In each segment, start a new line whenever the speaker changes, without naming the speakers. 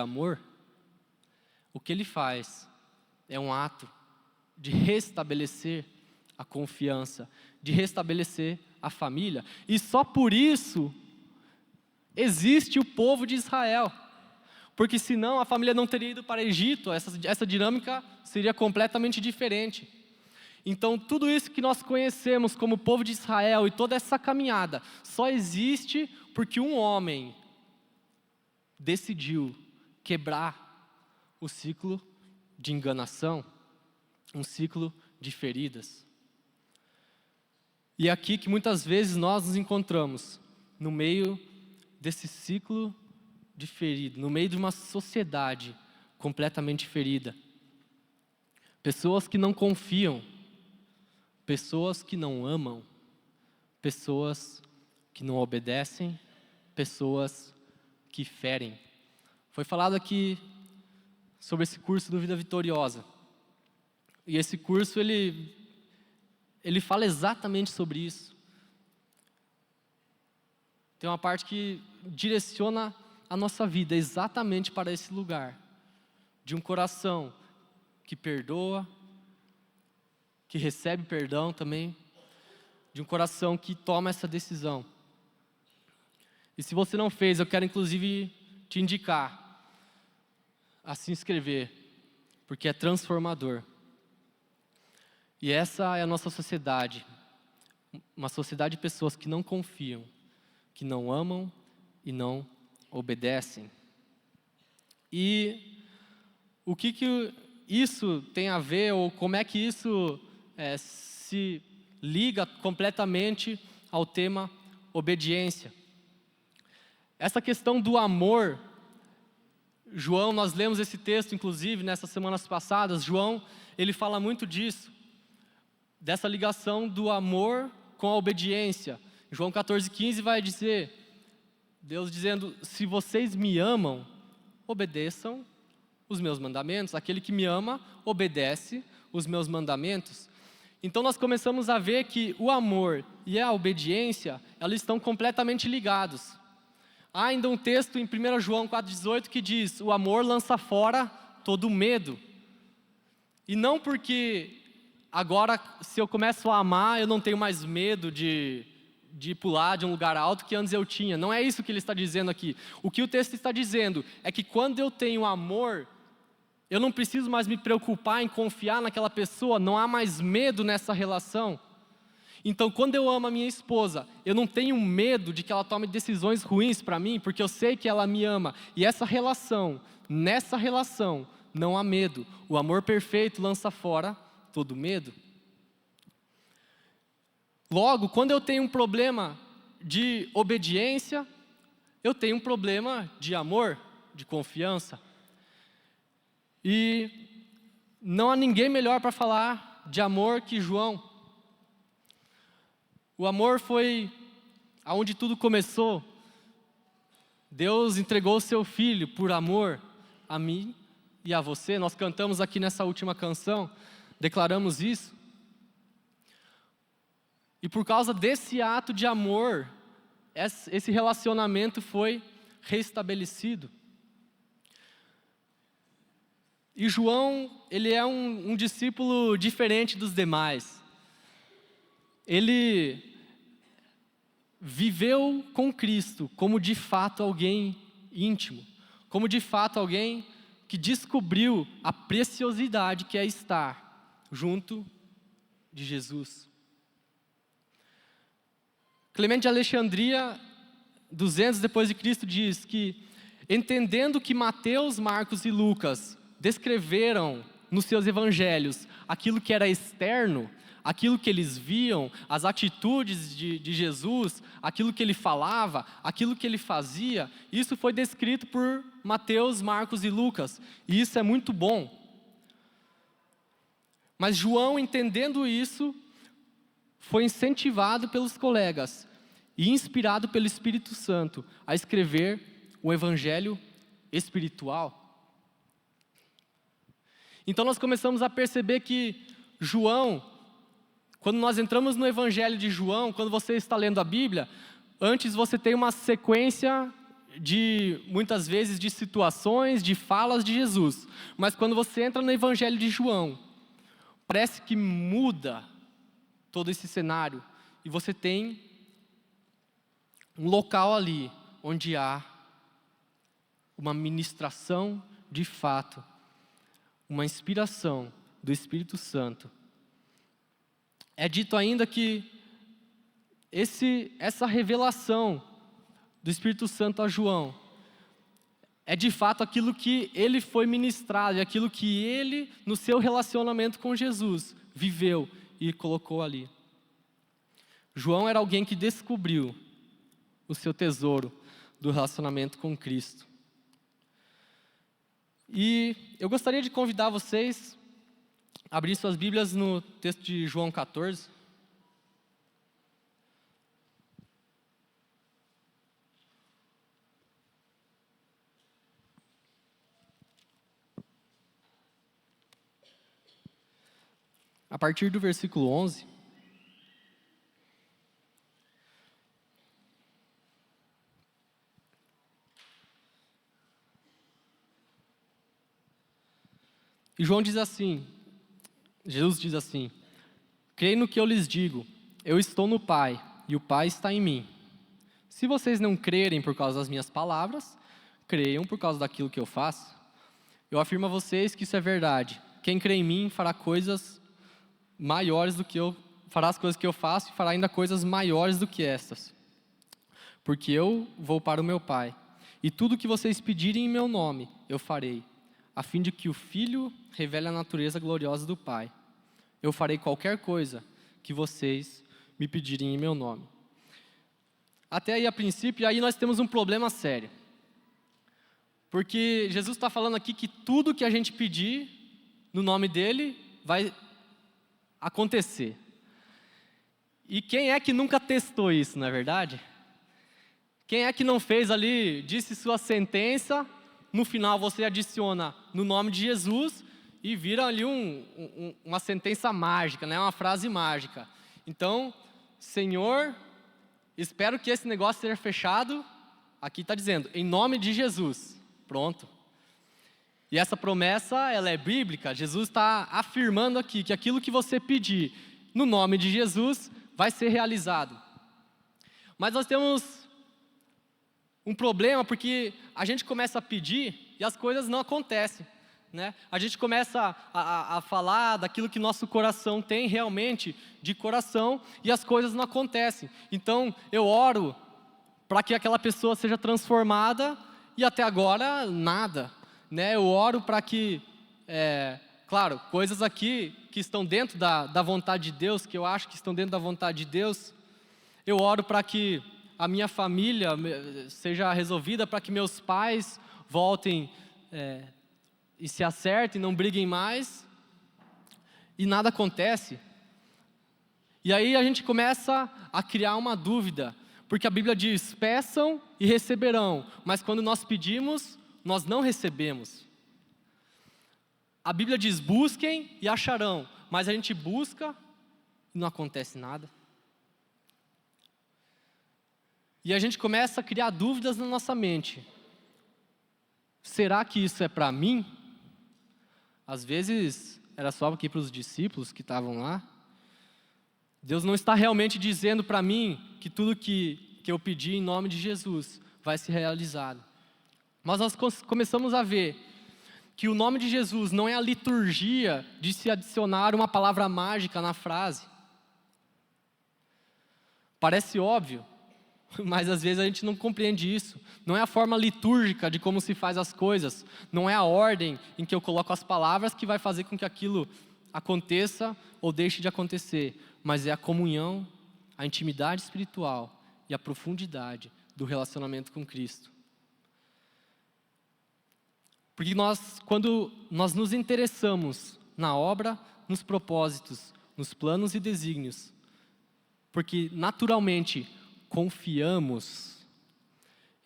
amor, o que ele faz é um ato de restabelecer a confiança, de restabelecer a família. E só por isso existe o povo de Israel. Porque senão a família não teria ido para o Egito, essa dinâmica seria completamente diferente. Então tudo isso que nós conhecemos como povo de Israel e toda essa caminhada só existe porque um homem decidiu quebrar o ciclo de enganação, um ciclo de feridas. E é aqui que muitas vezes nós nos encontramos, no meio desse ciclo de ferida, no meio de uma sociedade completamente ferida. Pessoas que não confiam, pessoas que não amam, pessoas que não obedecem, pessoas que ferem. Foi falado aqui sobre esse curso do Vida Vitoriosa. E esse curso, ele fala exatamente sobre isso. Tem uma parte que direciona a nossa vida exatamente para esse lugar. De um coração que perdoa, que recebe perdão também. De um coração que toma essa decisão. E se você não fez, eu quero inclusive te indicar a se inscrever, porque é transformador. E essa é a nossa sociedade, uma sociedade de pessoas que não confiam, que não amam e não obedecem. E o que isso tem a ver, ou como é que isso se liga completamente ao tema obediência? Essa questão do amor, João, nós lemos esse texto inclusive nessas semanas passadas, João, ele fala muito disso, dessa ligação do amor com a obediência. João 14,15 vai dizer, Deus dizendo, se vocês me amam, obedeçam os meus mandamentos. Aquele que me ama, obedece os meus mandamentos. Então nós começamos a ver que o amor e a obediência, elas estão completamente ligados. Há ainda um texto em 1 João 4,18 que diz, o amor lança fora todo medo. E não porque agora, se eu começo a amar, eu não tenho mais medo de pular de um lugar alto que antes eu tinha. Não é isso que ele está dizendo aqui. O que o texto está dizendo é que quando eu tenho amor, eu não preciso mais me preocupar em confiar naquela pessoa, não há mais medo nessa relação. Então, quando eu amo a minha esposa, eu não tenho medo de que ela tome decisões ruins para mim, porque eu sei que ela me ama. E nessa relação, não há medo. O amor perfeito lança fora todo medo. Logo, quando eu tenho um problema de obediência, eu tenho um problema de amor, de confiança. E não há ninguém melhor para falar de amor que João. O amor foi aonde tudo começou. Deus entregou o seu Filho por amor a mim e a você. Nós cantamos aqui nessa última canção, declaramos isso. E por causa desse ato de amor, esse relacionamento foi restabelecido. E João, ele é um discípulo diferente dos demais. Ele viveu com Cristo como de fato alguém íntimo, como de fato alguém que descobriu a preciosidade que é estar junto de Jesus. Clemente de Alexandria, 200 depois de Cristo, diz que, entendendo que Mateus, Marcos e Lucas descreveram nos seus evangelhos aquilo que era externo, aquilo que eles viam, as atitudes de Jesus, aquilo que ele falava, aquilo que ele fazia, isso foi descrito por Mateus, Marcos e Lucas, e isso é muito bom. Mas João, entendendo isso, foi incentivado pelos colegas e inspirado pelo Espírito Santo a escrever o evangelho espiritual. Então nós começamos a perceber que João, quando nós entramos no evangelho de João, quando você está lendo a Bíblia, antes você tem uma sequência muitas vezes, de situações, de falas de Jesus. Mas quando você entra no Evangelho de João, parece que muda todo esse cenário. E você tem um local ali, onde há uma ministração de fato, uma inspiração do Espírito Santo. É dito ainda que essa revelação do Espírito Santo a João é de fato aquilo que ele foi ministrado, é aquilo que ele, no seu relacionamento com Jesus, viveu e colocou ali. João era alguém que descobriu o seu tesouro do relacionamento com Cristo. E eu gostaria de convidar vocês a abrir suas Bíblias no texto de João 14. A partir do versículo 11. E João diz assim, Jesus diz assim: creem no que eu lhes digo, eu estou no Pai, e o Pai está em mim. Se vocês não crerem por causa das minhas palavras, creiam por causa daquilo que eu faço. Eu afirmo a vocês que isso é verdade. Quem crê em mim fará coisas maiores do que eu, fará as coisas que eu faço e fará ainda coisas maiores do que estas. Porque eu vou para o meu Pai, e tudo que vocês pedirem em meu nome, eu farei, a fim de que o Filho revele a natureza gloriosa do Pai. Eu farei qualquer coisa que vocês me pedirem em meu nome. Até aí, a princípio, aí nós temos um problema sério. Porque Jesus está falando aqui que tudo que a gente pedir no nome dele vai acontecer. E quem é que nunca testou isso, não é verdade? Quem é que não fez ali, disse sua sentença, no final você adiciona no nome de Jesus e vira ali uma sentença mágica, né? Uma frase mágica. Então, Senhor, espero que esse negócio seja fechado. Aqui está dizendo, em nome de Jesus. Pronto. E essa promessa, ela é bíblica. Jesus está afirmando aqui que aquilo que você pedir no nome de Jesus vai ser realizado. Mas nós temos um problema porque a gente começa a pedir e as coisas não acontecem, né? A gente começa a falar daquilo que nosso coração tem realmente de coração e as coisas não acontecem. Então eu oro para que aquela pessoa seja transformada e até agora nada, né? Eu oro para que, claro, coisas aqui que estão dentro da vontade de Deus, que eu acho que estão dentro da vontade de Deus. Eu oro para que a minha família seja resolvida, para que meus pais voltem e se acertem, não briguem mais, e nada acontece. E aí a gente começa a criar uma dúvida, porque a Bíblia diz, peçam e receberão, mas quando nós pedimos, nós não recebemos. A Bíblia diz, busquem e acharão, mas a gente busca e não acontece nada. E a gente começa a criar dúvidas na nossa mente. Será que isso é para mim? Às vezes era só aqui para os discípulos que estavam lá. Deus não está realmente dizendo para mim que tudo que eu pedi em nome de Jesus vai ser realizado. Mas nós começamos a ver que o nome de Jesus não é a liturgia de se adicionar uma palavra mágica na frase. Parece óbvio, mas às vezes a gente não compreende isso. Não é a forma litúrgica de como se faz as coisas. Não é a ordem em que eu coloco as palavras que vai fazer com que aquilo aconteça ou deixe de acontecer. Mas é a comunhão, a intimidade espiritual e a profundidade do relacionamento com Cristo. Porque quando nós nos interessamos na obra, nos propósitos, nos planos e desígnios, porque naturalmente confiamos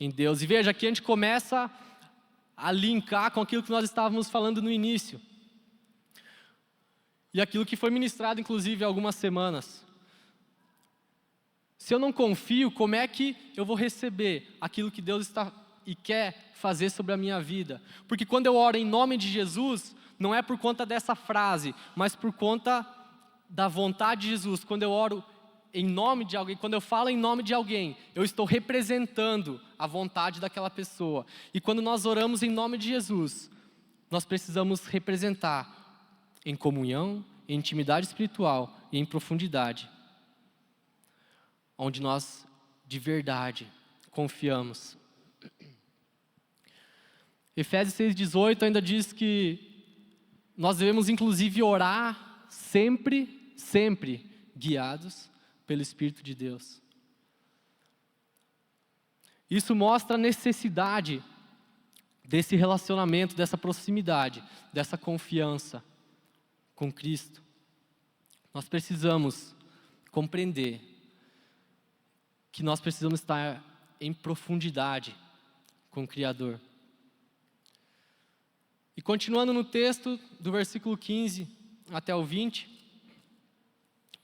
em Deus. E veja, aqui a gente começa a linkar com aquilo que nós estávamos falando no início. E aquilo que foi ministrado, inclusive, há algumas semanas. Se eu não confio, como é que eu vou receber aquilo que Deus está e quer fazer sobre a minha vida. Porque quando eu oro em nome de Jesus, não é por conta dessa frase, mas por conta da vontade de Jesus. Quando eu oro em nome de alguém, quando eu falo em nome de alguém, eu estou representando a vontade daquela pessoa. E quando nós oramos em nome de Jesus, nós precisamos representar em comunhão, em intimidade espiritual e em profundidade, onde nós de verdade confiamos. Efésios 6,18 ainda diz que nós devemos inclusive orar sempre guiados pelo Espírito de Deus. Isso mostra a necessidade desse relacionamento, dessa proximidade, dessa confiança com Cristo. Nós precisamos compreender que nós precisamos estar em profundidade com o Criador. E continuando no texto, do versículo 15 até o 20,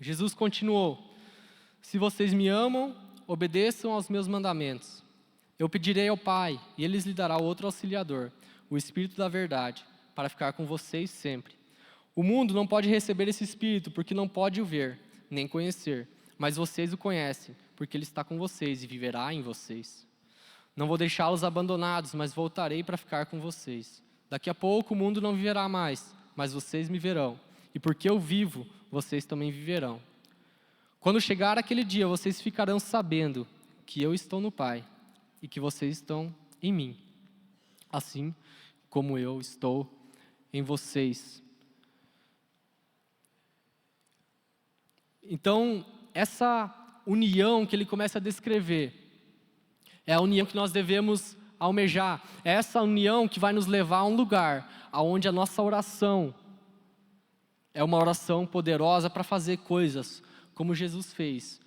Jesus continuou: se vocês me amam, obedeçam aos meus mandamentos. Eu pedirei ao Pai, e Ele lhes dará outro auxiliador, o Espírito da verdade, para ficar com vocês sempre. O mundo não pode receber esse Espírito, porque não pode o ver, nem conhecer. Mas vocês o conhecem, porque Ele está com vocês e viverá em vocês. Não vou deixá-los abandonados, mas voltarei para ficar com vocês. Daqui a pouco o mundo não viverá mais, mas vocês me verão. E porque eu vivo, vocês também viverão. Quando chegar aquele dia, vocês ficarão sabendo que eu estou no Pai e que vocês estão em mim, assim como eu estou em vocês. Então, essa união que ele começa a descrever é a união que nós devemos almejar. É essa união que vai nos levar a um lugar onde a nossa oração é uma oração poderosa para fazer coisas como Jesus fez,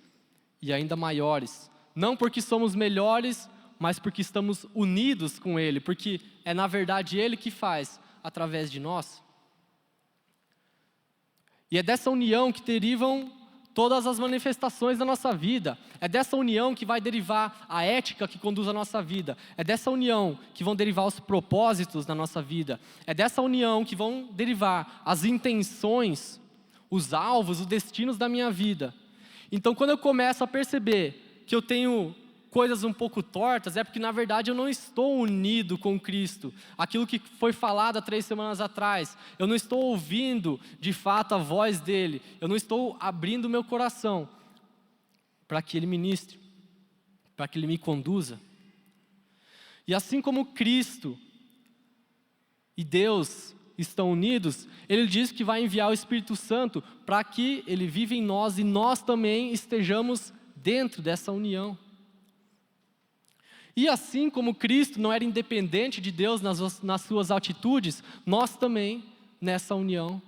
e ainda maiores. Não porque somos melhores, mas porque estamos unidos com Ele, porque é na verdade Ele que faz através de nós. E é dessa união que derivam todas as manifestações da nossa vida. É dessa união que vai derivar a ética que conduz a nossa vida. É dessa união que vão derivar os propósitos da nossa vida. É dessa união que vão derivar as intenções, os alvos, os destinos da minha vida. Então, quando eu começo a perceber que eu tenho coisas um pouco tortas, é porque na verdade eu não estou unido com Cristo. Aquilo que foi falado há 3 semanas atrás, eu não estou ouvindo de fato a voz dEle, eu não estou abrindo o meu coração para que Ele ministre, para que Ele me conduza. E assim como Cristo e Deus estão unidos, Ele diz que vai enviar o Espírito Santo para que Ele viva em nós e nós também estejamos dentro dessa união. E assim como Cristo não era independente de Deus nas suas atitudes, nós também, nessa união,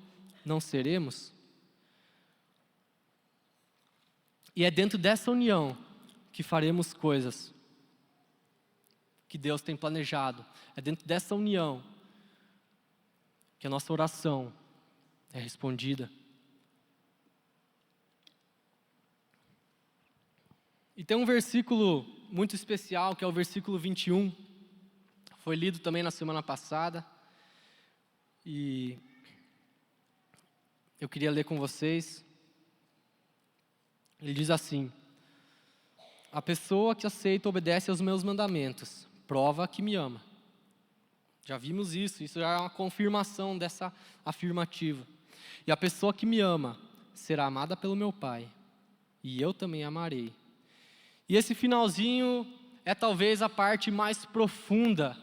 não seremos. E é dentro dessa união que faremos coisas que Deus tem planejado. É dentro dessa união que a nossa oração é respondida. E tem um versículo muito especial, que é o versículo 21, foi lido também na semana passada, e eu queria ler com vocês. Ele diz assim: a pessoa que aceita e obedece aos meus mandamentos, prova que me ama. Já vimos isso já é uma confirmação dessa afirmativa. E a pessoa que me ama será amada pelo meu Pai, e eu também amarei. E esse finalzinho é talvez a parte mais profunda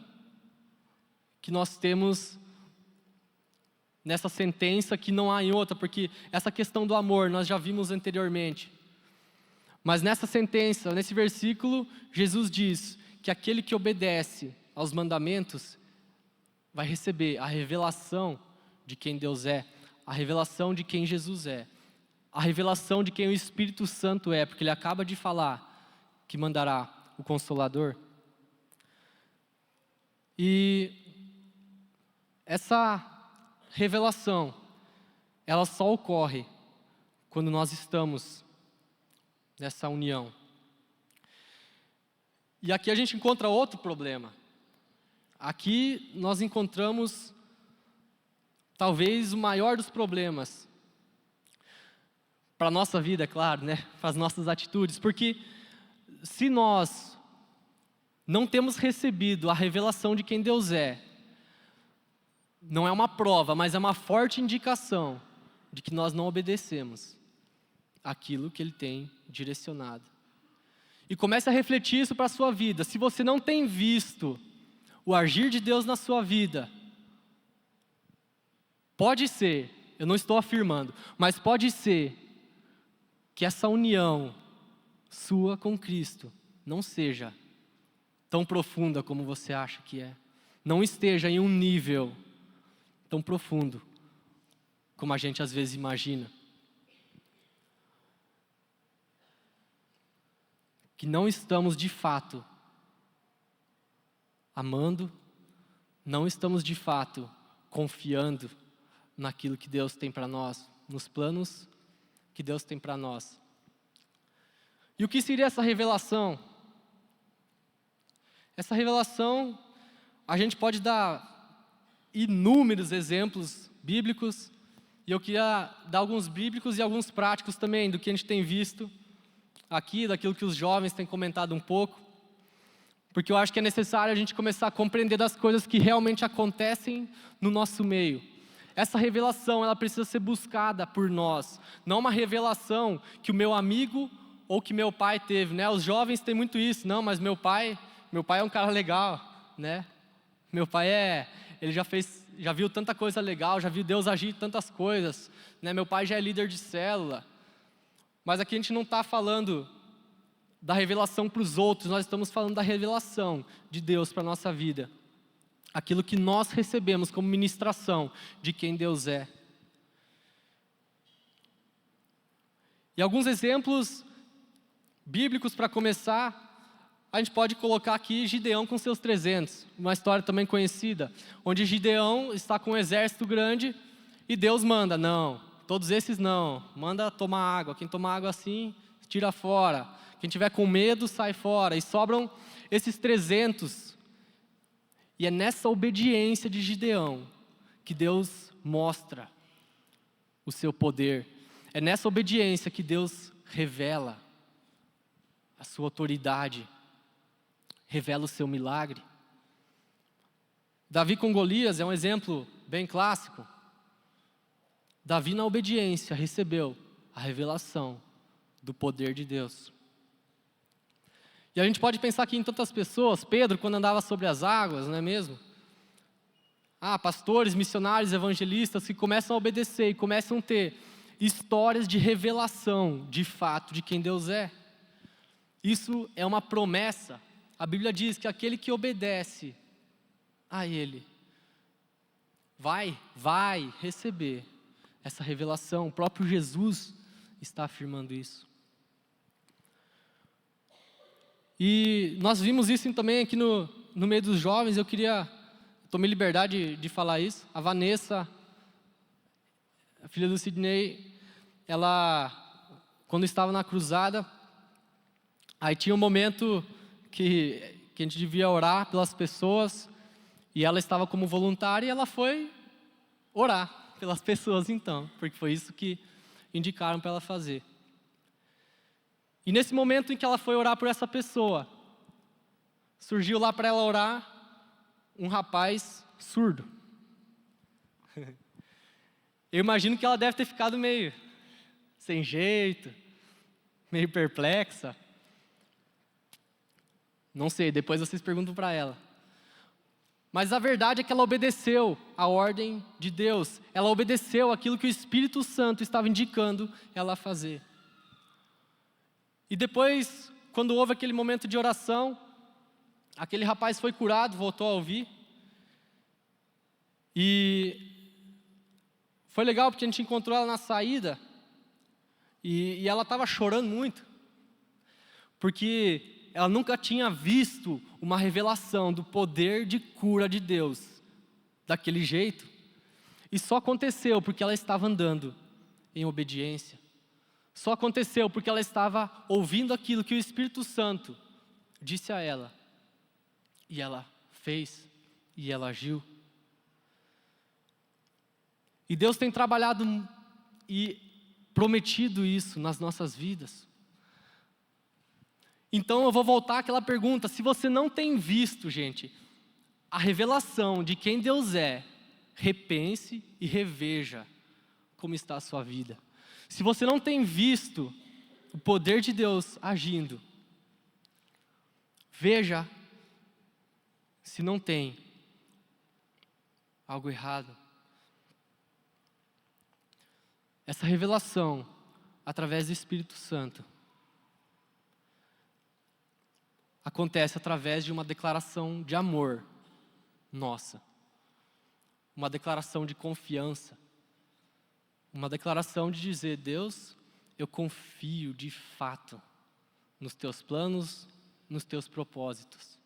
que nós temos nessa sentença, que não há em outra, porque essa questão do amor nós já vimos anteriormente. Mas nessa sentença, nesse versículo, Jesus diz que aquele que obedece aos mandamentos vai receber a revelação de quem Deus é, a revelação de quem Jesus é, a revelação de quem o Espírito Santo é, porque Ele acaba de falar que mandará o Consolador. E essa revelação, ela só ocorre quando nós estamos nessa união. E aqui a gente encontra outro problema. Aqui nós encontramos talvez o maior dos problemas. Para a nossa vida, é claro, né? Para as nossas atitudes. Porque se nós não temos recebido a revelação de quem Deus é, não é uma prova, mas é uma forte indicação de que nós não obedecemos aquilo que Ele tem direcionado. E comece a refletir isso para a sua vida. Se você não tem visto o agir de Deus na sua vida, pode ser, eu não estou afirmando, mas pode ser que essa união sua com Cristo não seja tão profunda como você acha que é. Não esteja em um nível tão profundo como a gente às vezes imagina. Que não estamos de fato amando, não estamos de fato confiando naquilo que Deus tem para nós, nos planos que Deus tem para nós. E o que seria essa revelação? Essa revelação, a gente pode dar inúmeros exemplos bíblicos, e eu queria dar alguns bíblicos e alguns práticos também, do que a gente tem visto aqui, daquilo que os jovens têm comentado um pouco, porque eu acho que é necessário a gente começar a compreender das coisas que realmente acontecem no nosso meio. Essa revelação, ela precisa ser buscada por nós, não uma revelação que o meu amigo ou que meu pai teve, né? Os jovens têm muito isso, não, mas meu pai é um cara legal, né? Meu pai ele já viu tanta coisa legal, já viu Deus agir tantas coisas, né? Meu pai já é líder de célula. Mas aqui a gente não está falando da revelação para os outros, nós estamos falando da revelação de Deus para a nossa vida. Aquilo que nós recebemos como ministração de quem Deus é. E alguns exemplos bíblicos para começar, a gente pode colocar aqui Gideão com seus 300, uma história também conhecida, onde Gideão está com um exército grande e Deus manda, não, todos esses não, manda tomar água, quem tomar água assim, tira fora, quem tiver com medo, sai fora, e sobram esses 300. E é nessa obediência de Gideão que Deus mostra o seu poder. É nessa obediência que Deus revela a sua autoridade, revela o seu milagre. Davi com Golias é um exemplo bem clássico. Davi, na obediência, recebeu a revelação do poder de Deus. E a gente pode pensar aqui em tantas pessoas. Pedro, quando andava sobre as águas, não é mesmo? Pastores, missionários, evangelistas que começam a obedecer e começam a ter histórias de revelação, de fato, de quem Deus é. Isso é uma promessa. A Bíblia diz que aquele que obedece a Ele vai receber essa revelação. O próprio Jesus está afirmando isso. E nós vimos isso também aqui no meio dos jovens. Tomei liberdade de falar isso. A Vanessa, a filha do Sidney, ela, quando estava na cruzada, aí tinha um momento que a gente devia orar pelas pessoas, e ela estava como voluntária, e ela foi orar pelas pessoas então, porque foi isso que indicaram para ela fazer. E nesse momento em que ela foi orar por essa pessoa, surgiu lá para ela orar um rapaz surdo. Eu imagino que ela deve ter ficado meio sem jeito, meio perplexa. Não sei, depois vocês perguntam para ela. Mas a verdade é que ela obedeceu a ordem de Deus. Ela obedeceu aquilo que o Espírito Santo estava indicando ela a fazer. E depois, quando houve aquele momento de oração, aquele rapaz foi curado, voltou a ouvir. E foi legal porque a gente encontrou ela na saída. E ela estava chorando muito. Porque ela nunca tinha visto uma revelação do poder de cura de Deus daquele jeito. E só aconteceu porque ela estava andando em obediência. Só aconteceu porque ela estava ouvindo aquilo que o Espírito Santo disse a ela, e ela fez, e ela agiu. E Deus tem trabalhado e prometido isso nas nossas vidas. Então eu vou voltar àquela pergunta: se você não tem visto, gente, a revelação de quem Deus é, repense e reveja como está a sua vida. Se você não tem visto o poder de Deus agindo, veja se não tem algo errado. Essa revelação, através do Espírito Santo, acontece através de uma declaração de amor nossa, uma declaração de confiança, uma declaração de dizer: Deus, eu confio de fato nos teus planos, nos teus propósitos,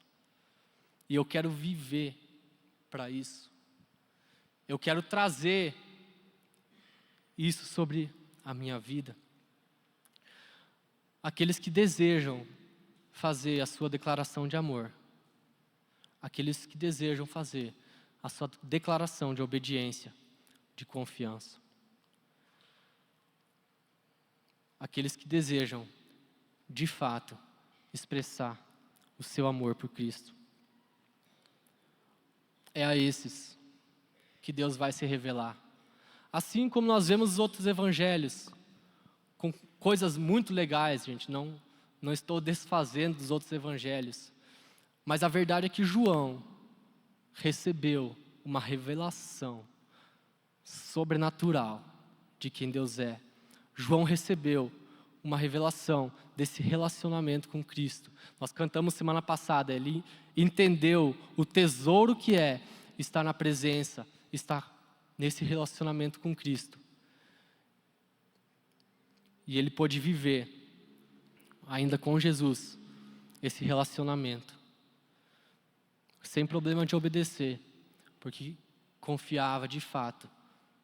e eu quero viver para isso, eu quero trazer isso sobre a minha vida. Aqueles que desejam fazer a sua declaração de amor, aqueles que desejam fazer a sua declaração de obediência, de confiança, aqueles que desejam, de fato, expressar o seu amor por Cristo. É a esses que Deus vai se revelar. Assim como nós vemos os outros evangelhos, com coisas muito legais, gente, não estou desfazendo dos outros evangelhos, mas a verdade é que João recebeu uma revelação sobrenatural de quem Deus é. João recebeu uma revelação desse relacionamento com Cristo. Nós cantamos semana passada, ele entendeu o tesouro que é estar na presença, estar nesse relacionamento com Cristo. E ele pôde viver, ainda com Jesus, esse relacionamento, sem problema de obedecer, porque confiava de fato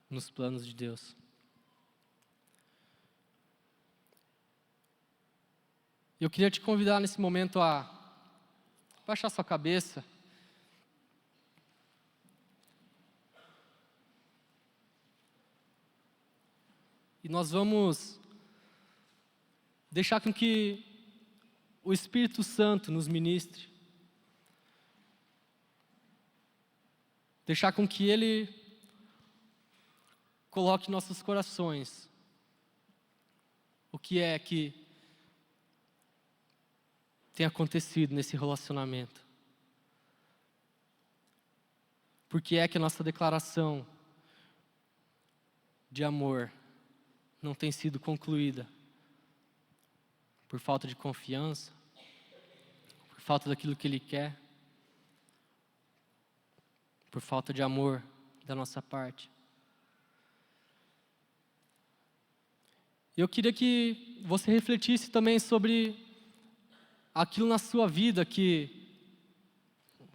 nos planos de Deus. Eu queria te convidar nesse momento a baixar sua cabeça. E nós vamos deixar com que o Espírito Santo nos ministre. Deixar com que Ele coloque em nossos corações o que é que tem acontecido nesse relacionamento. Por que é que a nossa declaração de amor não tem sido concluída? Por falta de confiança? Por falta daquilo que Ele quer? Por falta de amor da nossa parte? Eu queria que você refletisse também sobre aquilo na sua vida que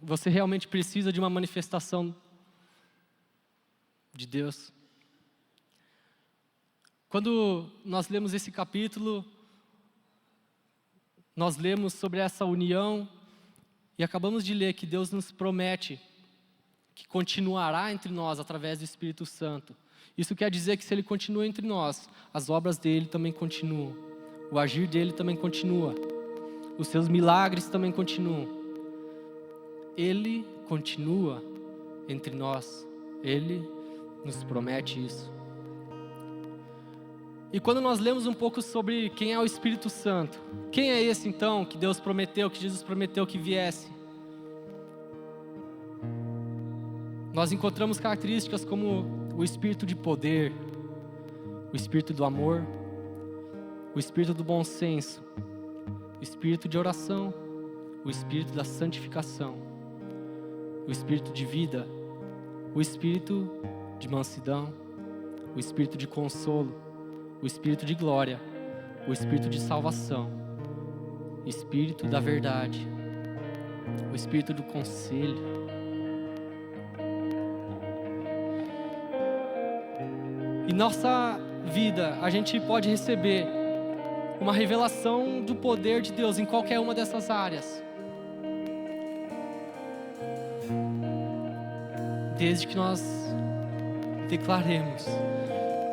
você realmente precisa de uma manifestação de Deus. Quando nós lemos esse capítulo, nós lemos sobre essa união e acabamos de ler que Deus nos promete que continuará entre nós através do Espírito Santo. Isso quer dizer que se Ele continua entre nós, as obras dEle também continuam, o agir dEle também continua, os seus milagres também continuam. Ele continua entre nós, Ele nos promete isso. E quando nós lemos um pouco sobre quem é o Espírito Santo, quem é esse então que Deus prometeu, que Jesus prometeu que viesse? Nós encontramos características como o Espírito de poder, o Espírito do amor, o Espírito do bom senso, o Espírito de oração, o Espírito da santificação, o Espírito de vida, o Espírito de mansidão, o Espírito de consolo, o Espírito de glória, o Espírito de salvação, o Espírito da verdade, o Espírito do conselho. Em nossa vida, a gente pode receber uma revelação do poder de Deus em qualquer uma dessas áreas. desde que nós declaremos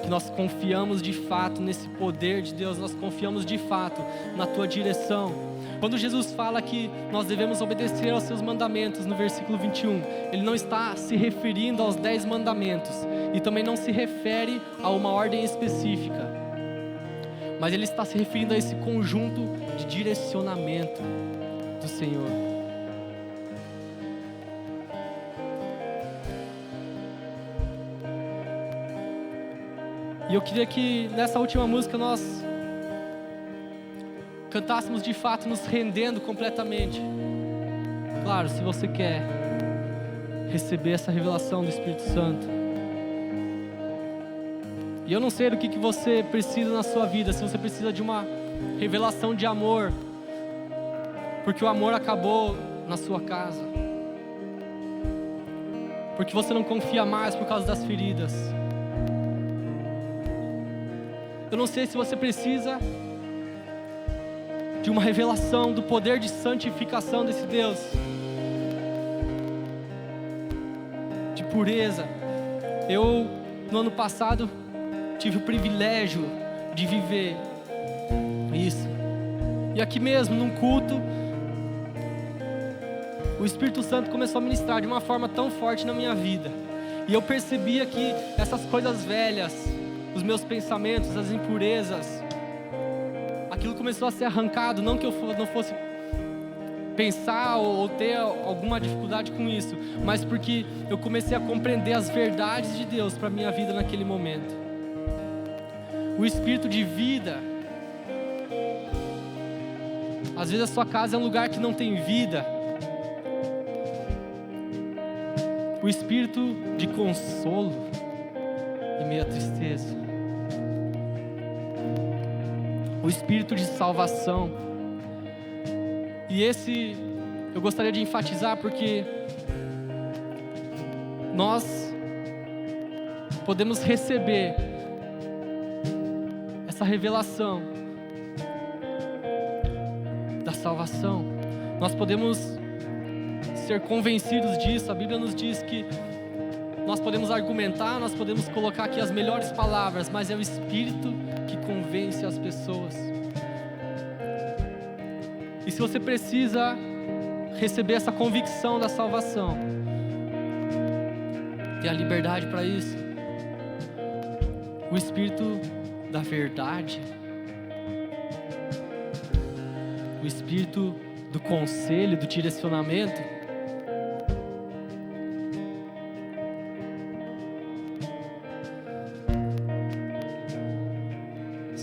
que nós confiamos de fato nesse poder de Deus, nós confiamos de fato na tua direção. Quando Jesus fala que nós devemos obedecer aos seus mandamentos, no versículo 21, ele não está se referindo aos 10 mandamentos e também não se refere a uma ordem específica, mas ele está se referindo a esse conjunto de direcionamento do Senhor. E eu queria que nessa última música nós cantássemos de fato nos rendendo completamente. Claro, se você quer receber essa revelação do Espírito Santo. E eu não sei do que você precisa na sua vida, se você precisa de uma revelação de amor, porque o amor acabou na sua casa, porque você não confia mais por causa das feridas. Eu não sei se você precisa de uma revelação do poder de santificação desse Deus, de pureza. Eu, no ano passado, tive o privilégio de viver isso. E aqui mesmo, num culto, o Espírito Santo começou a ministrar de uma forma tão forte na minha vida. E eu percebia que essas coisas velhas, os meus pensamentos, as impurezas, aquilo começou a ser arrancado. Não que eu não fosse pensar ou ter alguma dificuldade com isso, mas porque eu comecei a compreender as verdades de Deus para a minha vida naquele momento. O Espírito de vida, às vezes a sua casa é um lugar que não tem vida. O Espírito de consolo em meio à tristeza. O Espírito de salvação. E esse eu gostaria de enfatizar, porque nós podemos receber essa revelação da salvação. Nós podemos ser convencidos disso. A Bíblia nos diz que nós podemos argumentar, nós podemos colocar aqui as melhores palavras, mas é o Espírito que convence as pessoas. E se você precisa receber essa convicção da salvação, ter a liberdade para isso, o Espírito da verdade, o Espírito do conselho, do direcionamento,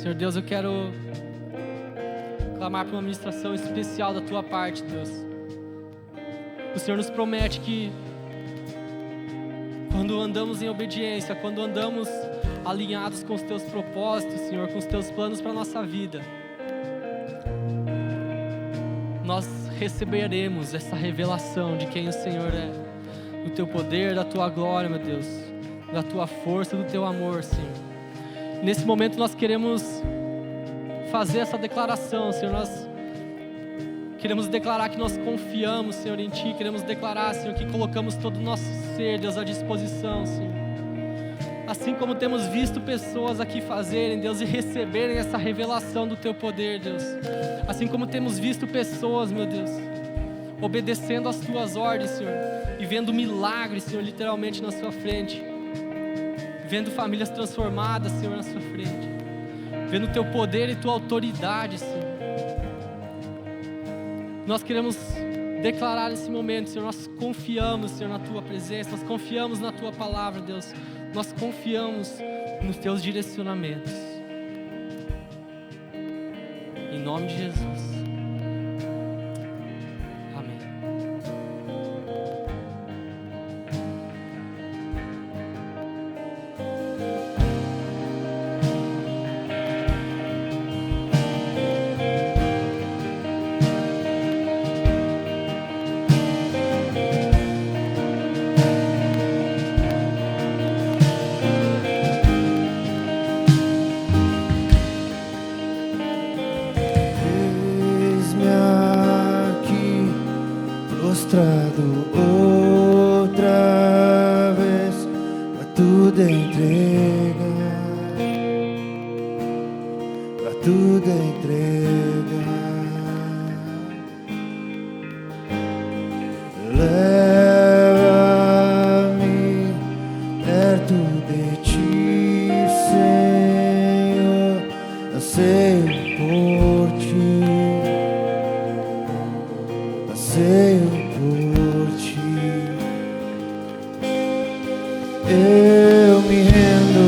Senhor Deus, eu quero clamar por uma ministração especial da Tua parte, Deus. O Senhor nos promete que quando andamos em obediência, quando andamos alinhados com os Teus propósitos, Senhor, com os Teus planos para a nossa vida, nós receberemos essa revelação de quem o Senhor é, do Teu poder, da Tua glória, meu Deus, da Tua força, do Teu amor, Senhor. Nesse momento nós queremos fazer essa declaração, Senhor. Nós queremos declarar que nós confiamos, Senhor, em Ti. Queremos declarar, Senhor, que colocamos todo o nosso ser, Deus, à disposição, Senhor. Assim como temos visto pessoas aqui fazerem, Deus, e receberem essa revelação do Teu poder, Deus. Assim como temos visto pessoas, meu Deus, obedecendo às Tuas ordens, Senhor, e vendo milagres, Senhor, literalmente na Sua frente. Vendo famílias transformadas, Senhor, na Sua frente. Vendo Teu poder e Tua autoridade, Senhor. Nós queremos declarar nesse momento, Senhor, nós confiamos, Senhor, na Tua presença, nós confiamos na Tua palavra, Deus. Nós confiamos nos Teus direcionamentos. Em nome de Jesus.
tudo entrega, pra tudo entrega. Leva-me perto de ti, Senhor, anseio por ti, anseio por ti. Eu me rendo.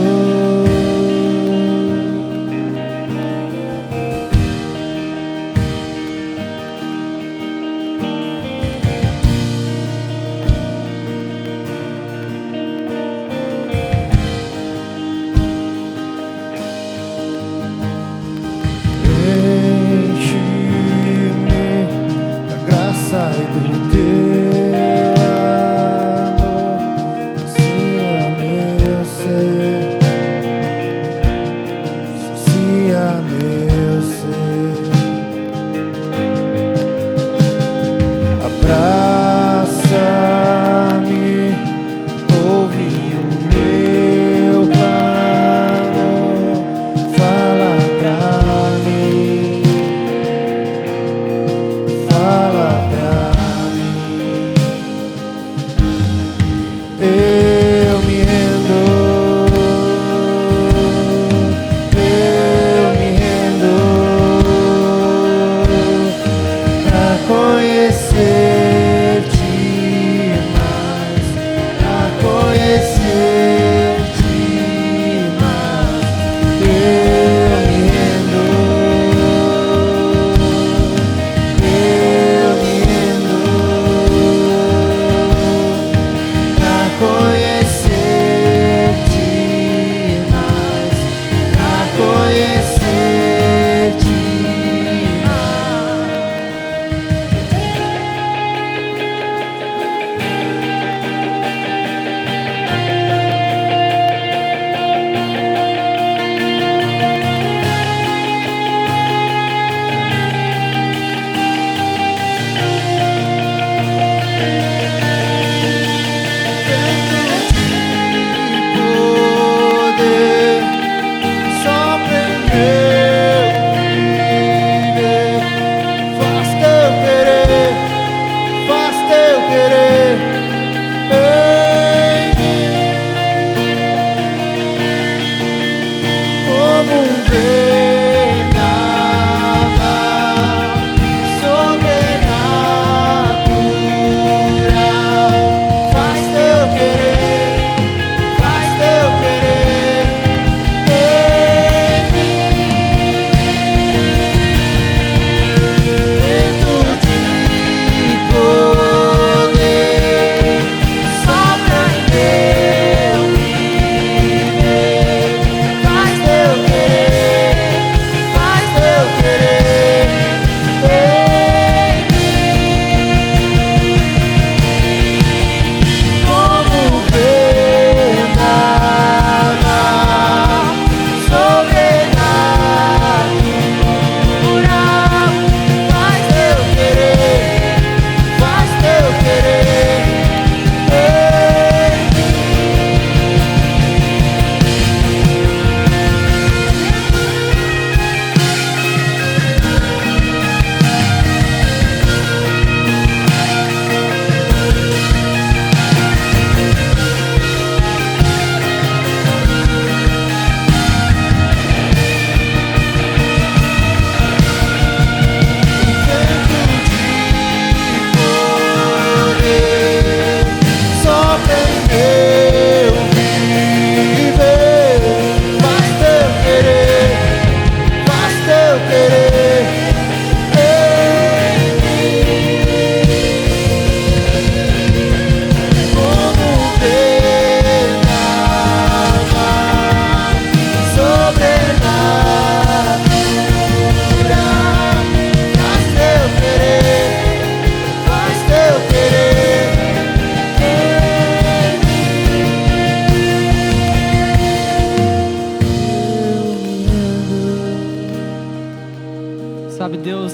Sabe, Deus,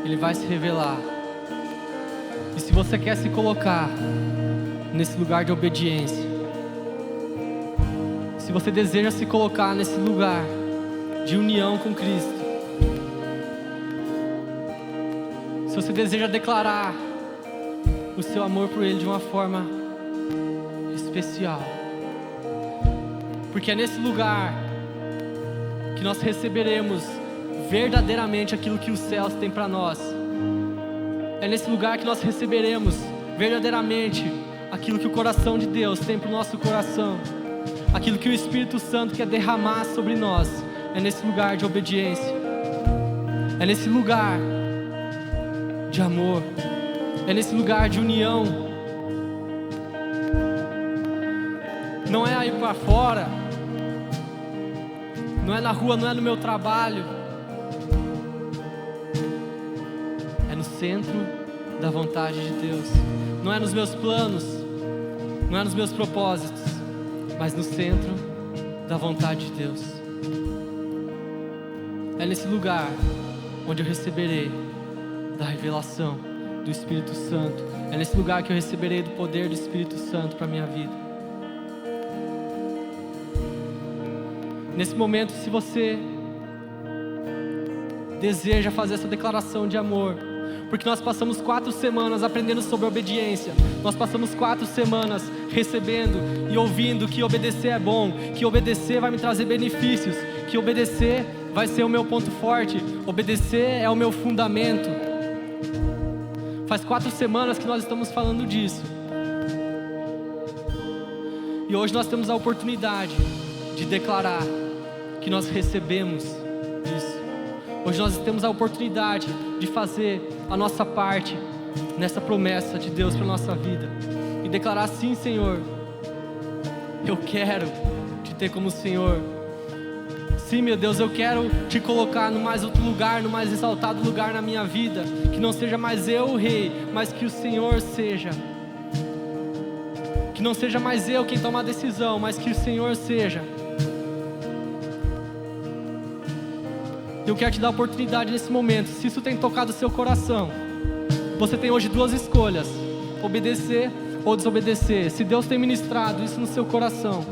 Ele vai se revelar. E se você quer se colocar nesse lugar de obediência. Se você deseja se colocar nesse lugar de união com Cristo, se você deseja declarar o seu amor por Ele de uma forma especial, porque é nesse lugar que nós receberemos verdadeiramente aquilo que os céus têm para nós. É nesse lugar que nós receberemos verdadeiramente aquilo que o coração de Deus tem para o nosso coração, aquilo que o Espírito Santo quer derramar sobre nós. É nesse lugar de obediência, é nesse lugar de amor, é nesse lugar de união. Não é aí para fora, não é na rua, não é no meu trabalho, é no centro da vontade de Deus. Não é nos meus planos, não é nos meus propósitos, mas no centro da vontade de Deus. É nesse lugar onde eu receberei da revelação do Espírito Santo. É nesse lugar que eu receberei do poder do Espírito Santo para a minha vida. Nesse momento, se você deseja fazer essa declaração de amor, porque nós passamos 4 semanas aprendendo sobre obediência, nós passamos 4 semanas recebendo e ouvindo que obedecer é bom, que obedecer vai me trazer benefícios, que obedecer vai ser o meu ponto forte, obedecer é o meu fundamento. Faz 4 semanas que nós estamos falando disso, e hoje nós temos a oportunidade de declarar que nós recebemos isso. Hoje nós temos a oportunidade de fazer a nossa parte nessa promessa de Deus para a nossa vida e declarar: sim, Senhor, eu quero te ter como Senhor. Sim, meu Deus, eu quero te colocar no mais alto lugar, no mais exaltado lugar na minha vida. Que não seja mais eu o rei, mas que o Senhor seja. Que não seja mais eu quem toma a decisão, mas que o Senhor seja. Eu quero te dar a oportunidade nesse momento. Se isso tem tocado o seu coração, você tem hoje 2 escolhas: obedecer ou desobedecer. Se Deus tem ministrado isso no seu coração,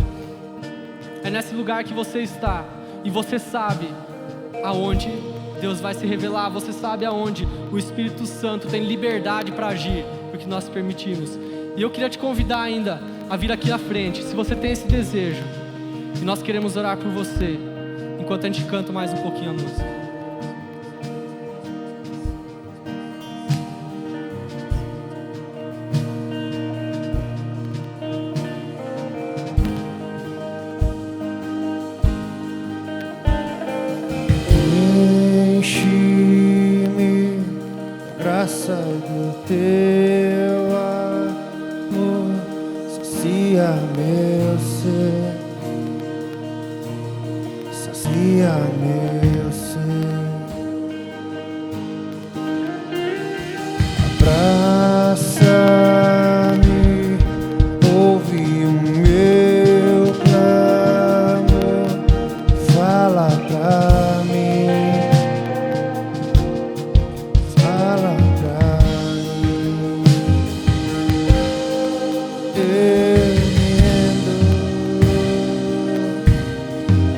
é nesse lugar que você está, e você sabe aonde Deus vai se revelar, você sabe aonde o Espírito Santo tem liberdade para agir, porque nós permitimos. E eu queria te convidar ainda a vir aqui à frente, se você tem esse desejo, e nós queremos orar por você, enquanto a gente canta mais um pouquinho a música.
Enche-me, graça do teu amor, sacia meu ser, sacia meu ser. Abraça-me, ouve o meu clamor, fala pra mim, fala pra mim. Eu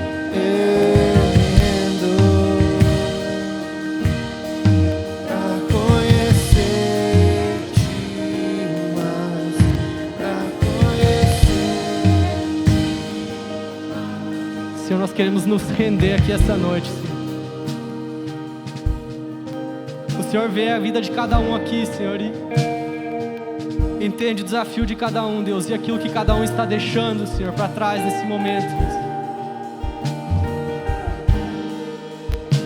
me rendo, pra conhecer-te mais, pra conhecer.
Senhor, nós queremos nos render aqui essa noite, Senhor. O Senhor vê a vida de cada um aqui, Senhor, e entende o desafio de cada um, Deus, e aquilo que cada um está deixando, Senhor, para trás nesse momento, Deus.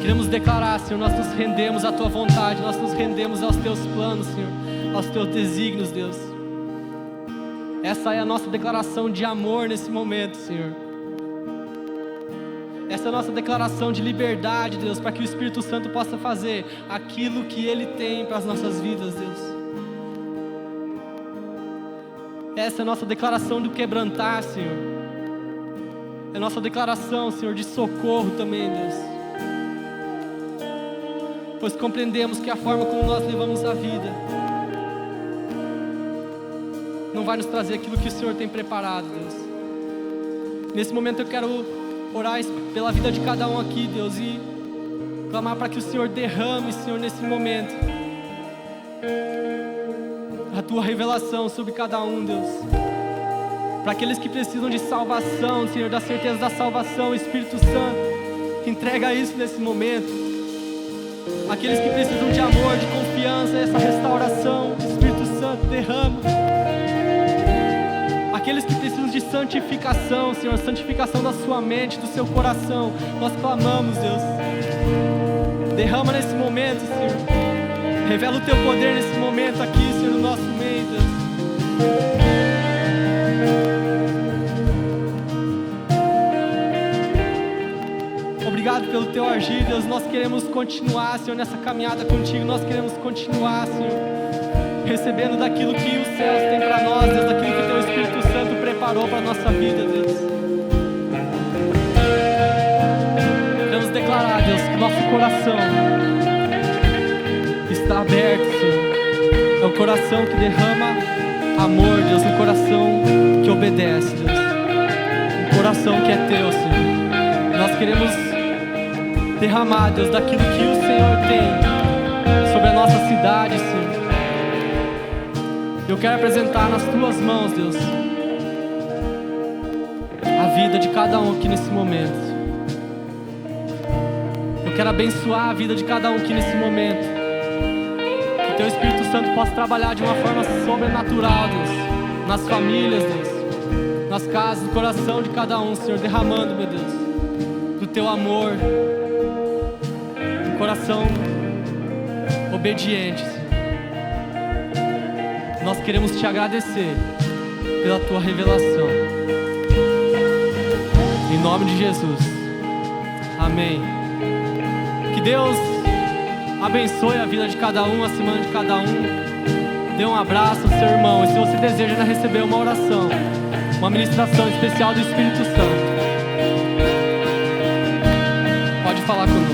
Queremos declarar, Senhor, nós nos rendemos à Tua vontade, nós nos rendemos aos Teus planos, Senhor, aos Teus desígnios, Deus. Essa é a nossa declaração de amor nesse momento, Senhor. Essa é a nossa declaração de liberdade, Deus, para que o Espírito Santo possa fazer aquilo que Ele tem para as nossas vidas, Deus. Essa é a nossa declaração do quebrantar, Senhor. É a nossa declaração, Senhor, de socorro também, Deus. Pois compreendemos que a forma como nós levamos a vida não vai nos trazer aquilo que o Senhor tem preparado, Deus. Nesse momento eu quero orar pela vida de cada um aqui, Deus, e clamar para que o Senhor derrame, Senhor, nesse momento, a Tua revelação sobre cada um, Deus. Para aqueles que precisam de salvação, Senhor, da certeza da salvação, Espírito Santo, entrega isso nesse momento. Aqueles que precisam de amor, de confiança, essa restauração, Espírito Santo, derrama. Aqueles que precisam de santificação, Senhor, santificação da sua mente, do seu coração, nós clamamos, Deus. Derrama nesse momento, Senhor. Revela o Teu poder nesse momento aqui, Senhor, no nosso meio, Deus. Obrigado pelo Teu agir, Deus. Nós queremos continuar, Senhor, nessa caminhada contigo. Nós queremos continuar, Senhor, recebendo daquilo que os céus têm para nós, Deus, daquilo que Teu Espírito Santo preparou para a nossa vida, Deus. Queremos declarar, Deus, que nosso coração está aberto, Senhor. É um coração que derrama amor, Deus, um coração que obedece, Deus. Um coração que é Teu, Senhor. Nós queremos derramar, Deus, daquilo que o Senhor tem sobre a nossa cidade, Senhor. Eu quero apresentar nas Tuas mãos, Deus, a vida de cada um aqui nesse momento. Eu quero abençoar a vida de cada um aqui nesse momento. Que Teu Espírito Santo possa trabalhar de uma forma sobrenatural, Deus, nas famílias, Deus, nas casas, no coração de cada um, Senhor, derramando, meu Deus, do Teu amor, um coração obediente, Senhor. Nós queremos Te agradecer pela Tua revelação. Em nome de Jesus. Amém. Que Deus abençoe a vida de cada um, a semana de cada um. Dê um abraço ao seu irmão. E se você deseja receber uma oração, uma ministração especial do Espírito Santo, pode falar conosco.